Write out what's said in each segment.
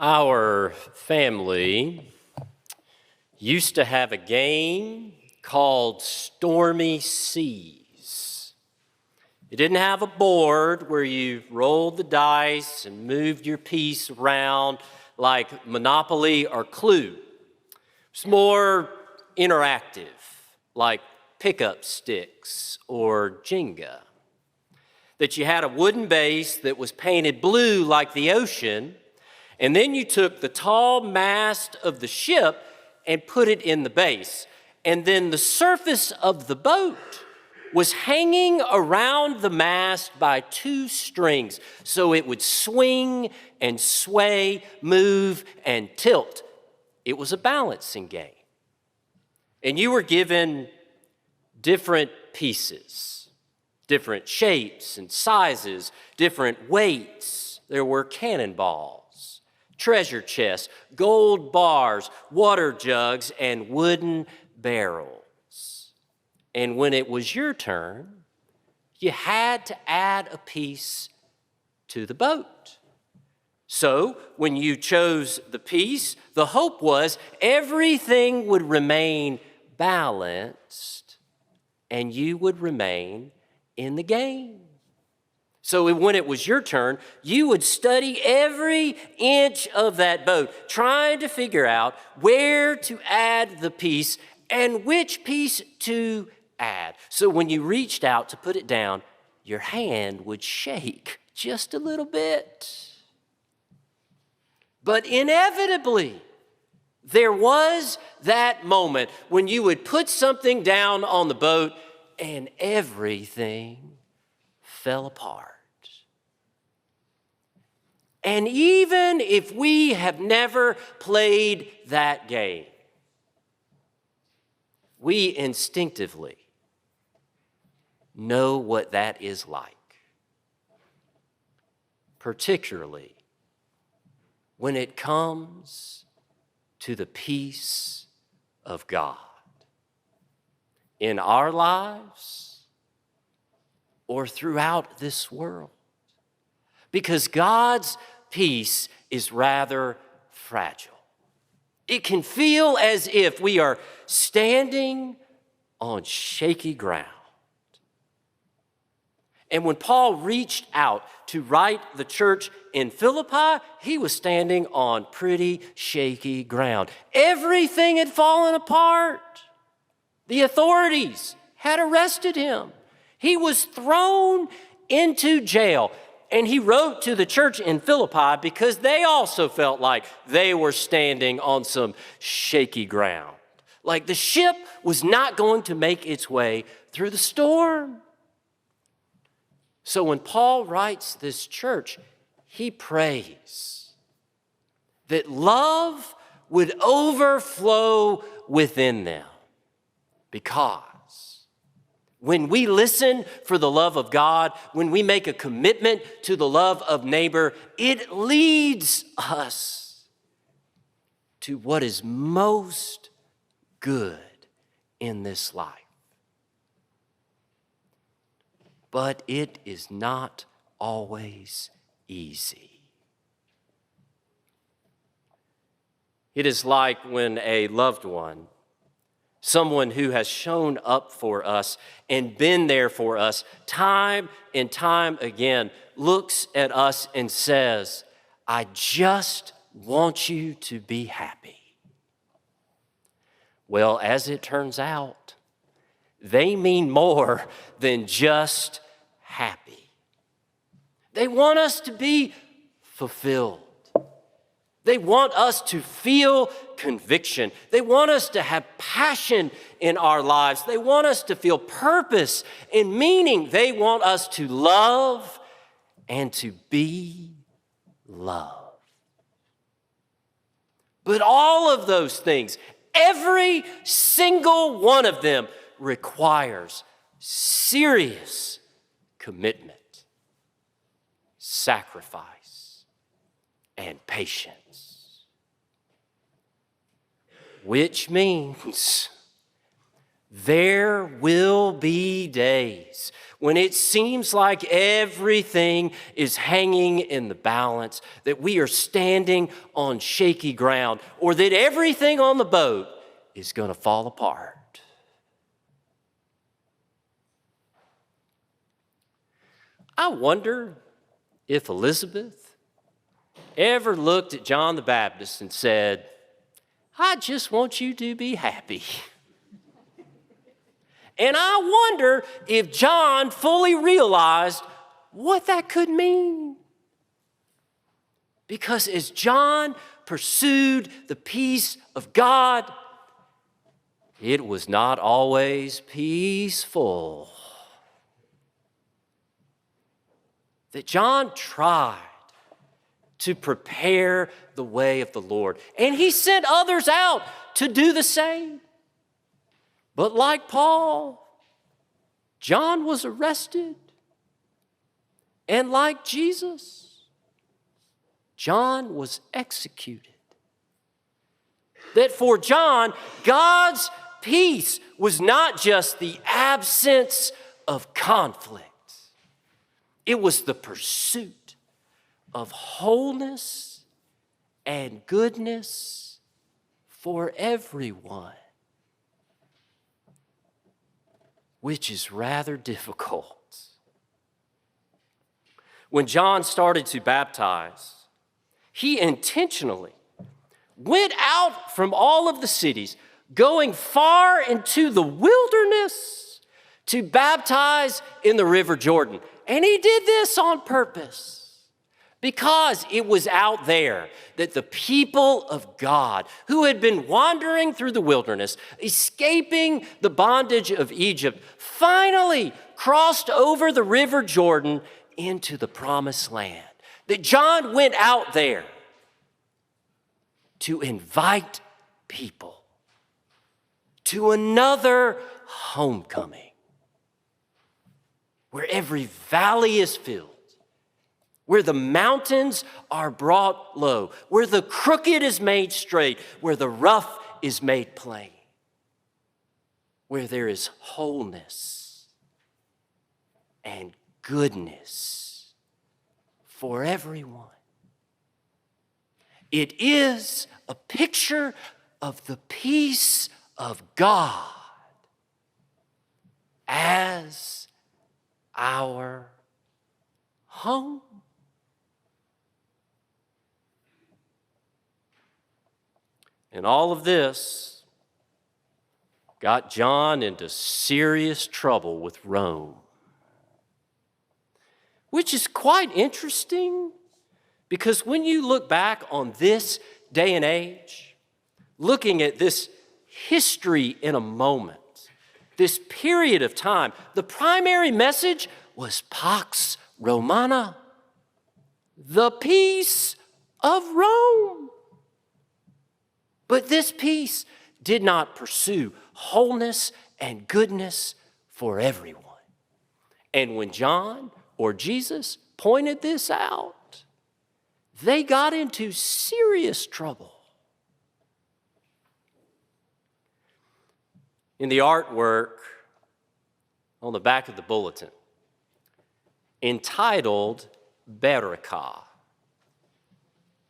Our family used to have a game called Stormy Seas. It didn't have a board where you rolled the dice and moved your piece around like Monopoly or Clue. It's more interactive, like pickup sticks or Jenga. That you had a wooden base that was painted blue like the ocean, and then you took the tall mast of the ship and put it in the base. And then the surface of the boat was hanging around the mast by two strings, so it would swing and sway, move and tilt. It was a balancing game. And you were given different pieces, different shapes and sizes, different weights. There were cannonballs, treasure chests, gold bars, water jugs, and wooden barrels. And when it was your turn, you had to add a piece to the boat. So when you chose the piece, the hope was everything would remain balanced and you would remain in the game. So when it was your turn, you would study every inch of that boat, trying to figure out where to add the piece and which piece to add. So when you reached out to put it down, your hand would shake just a little bit. But inevitably, there was that moment when you would put something down on the boat and everything fell apart. And even if we have never played that game, we instinctively know what that is like, particularly when it comes to the peace of God in our lives or throughout this world. Because God's peace is rather fragile. It can feel as if we are standing on shaky ground. And when Paul reached out to write the church in Philippi, he was standing on pretty shaky ground. Everything had fallen apart. The authorities had arrested him. He was thrown into jail. And he wrote to the church in Philippi because they also felt like they were standing on some shaky ground. Like the ship was not going to make its way through the storm. So when Paul writes this church, he prays that love would overflow within them. Because when we listen for the love of God, when we make a commitment to the love of neighbor, it leads us to what is most good in this life. But it is not always easy. It is like when a loved one, someone who has shown up for us and been there for us time and time again, looks at us and says, I just want you to be happy. Well, as it turns out, they mean more than just happy. They want us to be fulfilled. They want us to feel conviction. They want us to have passion in our lives. They want us to feel purpose and meaning. They want us to love and to be loved. But all of those things, every single one of them, requires serious commitment, sacrifice, and patience. Which means There will be days when it seems like everything is hanging in the balance, that we are standing on shaky ground, or that everything on the boat is going to fall apart. I wonder if Elizabeth ever looked at John the Baptist and said, "I just want you to be happy." And I wonder if John fully realized what that could mean. Because as John pursued the peace of God, it was not always peaceful. That John tried to prepare the way of the Lord, and he sent others out to do the same. But like Paul, John was arrested. And like Jesus, John was executed. That for John, God's peace was not just the absence of conflict. It was the pursuit of wholeness and goodness for everyone, which is rather difficult. When John started to baptize, he intentionally went out from all of the cities, going far into the wilderness to baptize in the River Jordan. And he did this on purpose, because it was out there that the people of God, who had been wandering through the wilderness, escaping the bondage of Egypt, finally crossed over the River Jordan into the promised land. That John went out there to invite people to another homecoming, where every valley is filled, where the mountains are brought low, where the crooked is made straight, where the rough is made plain, where there is wholeness and goodness for everyone. It is a picture of the peace of God as our home. And all of this got John into serious trouble with Rome, which is quite interesting, because when you look back on this day and age, looking at this history in a moment, this period of time, the primary message was Pax Romana, the peace of Rome. But this peace did not pursue wholeness and goodness for everyone. And when John or Jesus pointed this out, they got into serious trouble. In the artwork on the back of the bulletin, entitled Berakah,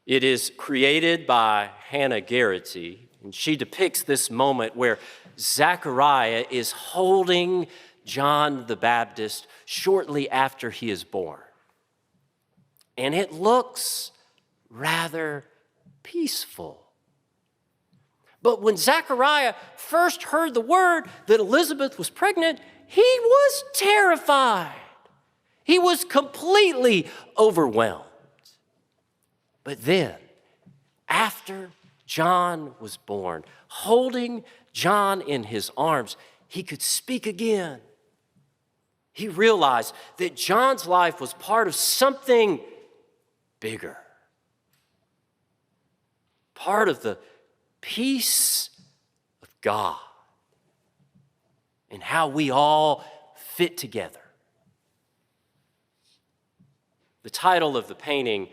it is created by Hannah Garrity, and she depicts this moment where Zechariah is holding John the Baptist shortly after he is born. And it looks rather peaceful. But when Zechariah first heard the word that Elizabeth was pregnant, he was terrified. He was completely overwhelmed. But then, after John was born, holding John in his arms, he could speak again. He realized that John's life was part of something bigger, part of the peace of God and how we all fit together. The title of the painting,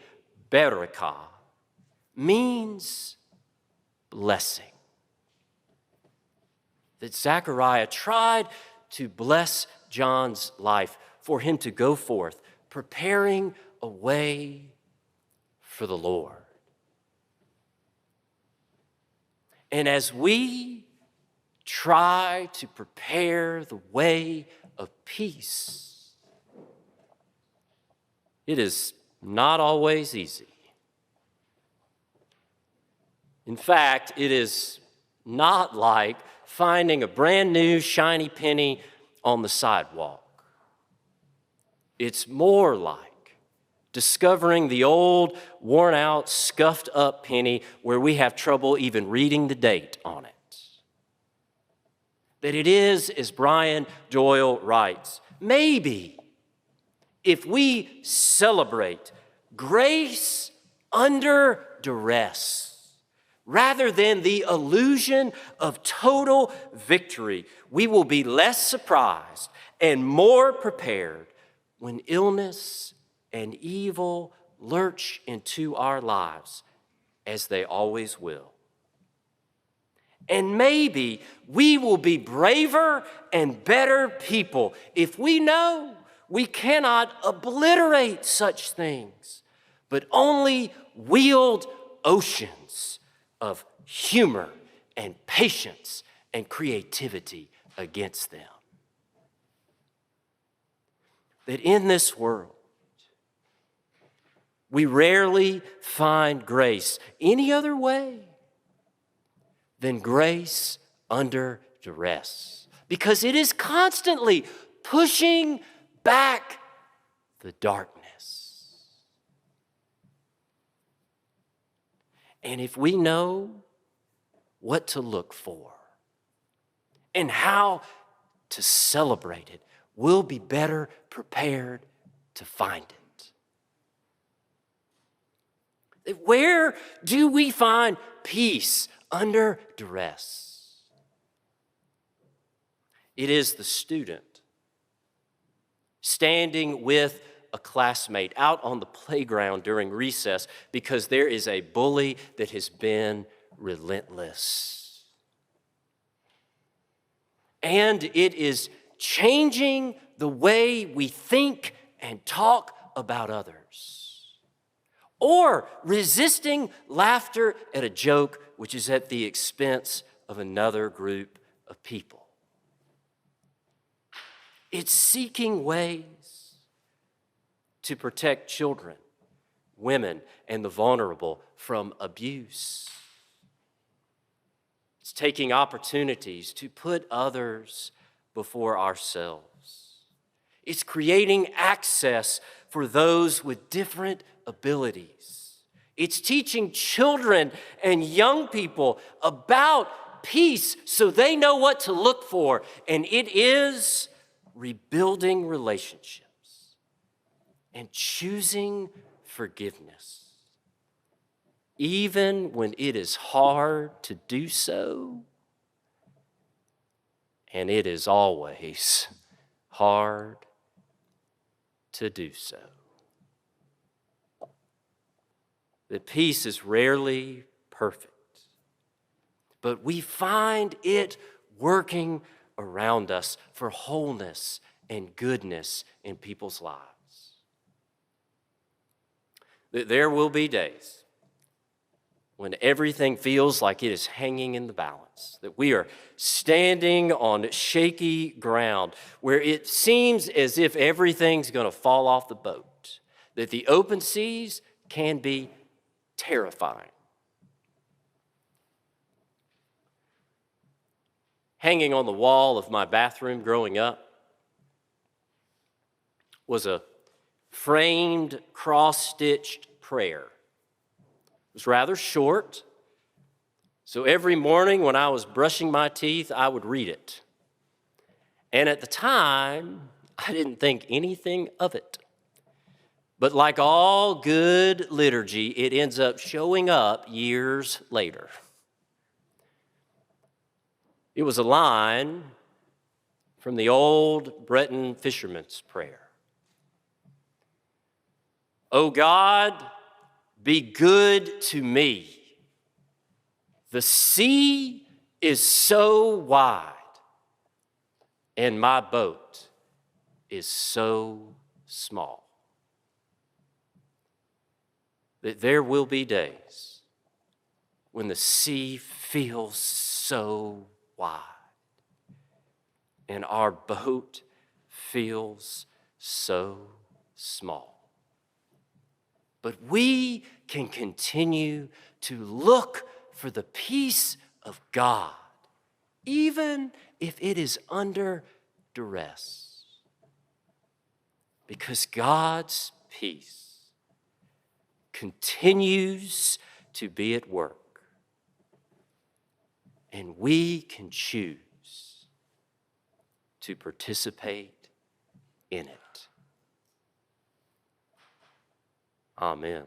Berakah, means blessing. that Zechariah tried to bless John's life for him to go forth, preparing a way for the Lord. And as we try to prepare the way of peace, it is not always easy. In fact, it is not like finding a brand new shiny penny on the sidewalk. It's more like discovering the old, worn-out, scuffed-up penny where we have trouble even reading the date on it. That it is, as Brian Doyle writes, maybe if we celebrate grace under duress, rather than the illusion of total victory, we will be less surprised and more prepared when illness and evil lurch into our lives, as they always will. And maybe we will be braver and better people if we know we cannot obliterate such things, but only wield oceans of humor and patience and creativity against them. That in this world, we rarely find grace any other way than grace under duress, because it is constantly pushing back the darkness. And if we know what to look for and how to celebrate it, we'll be better prepared to find it. Where do we find peace under duress? It is the student standing with a classmate out on the playground during recess because there is a bully that has been relentless. And it is changing the way we think and talk about others. Or resisting laughter at a joke which is at the expense of another group of people. It's seeking ways to protect children, women, and the vulnerable from abuse. It's taking opportunities to put others before ourselves. It's creating access for those with different abilities. It's teaching children and young people about peace so they know what to look for. And it is rebuilding relationships and choosing forgiveness, even when it is hard to do so. And it is always hard to do so. That peace is rarely perfect, but we find it working around us for wholeness and goodness in people's lives. That there will be days when everything feels like it is hanging in the balance, that we are standing on shaky ground, where it seems as if everything's going to fall off the boat, that the open seas can be terrifying. Hanging on the wall of my bathroom growing up was a framed, cross-stitched prayer. It was rather short, so every morning when I was brushing my teeth, I would read it. And at the time, I didn't think anything of it. But like all good liturgy, it ends up showing up years later. It was a line from the old Breton fisherman's prayer. "O God, be good to me. The sea is so wide. and my boat is so small that there will be days when the sea feels so wide and our boat feels so small. But we can continue to look for the peace of God, even if it is under duress, because God's peace continues to be at work, and we can choose to participate in it. Amen.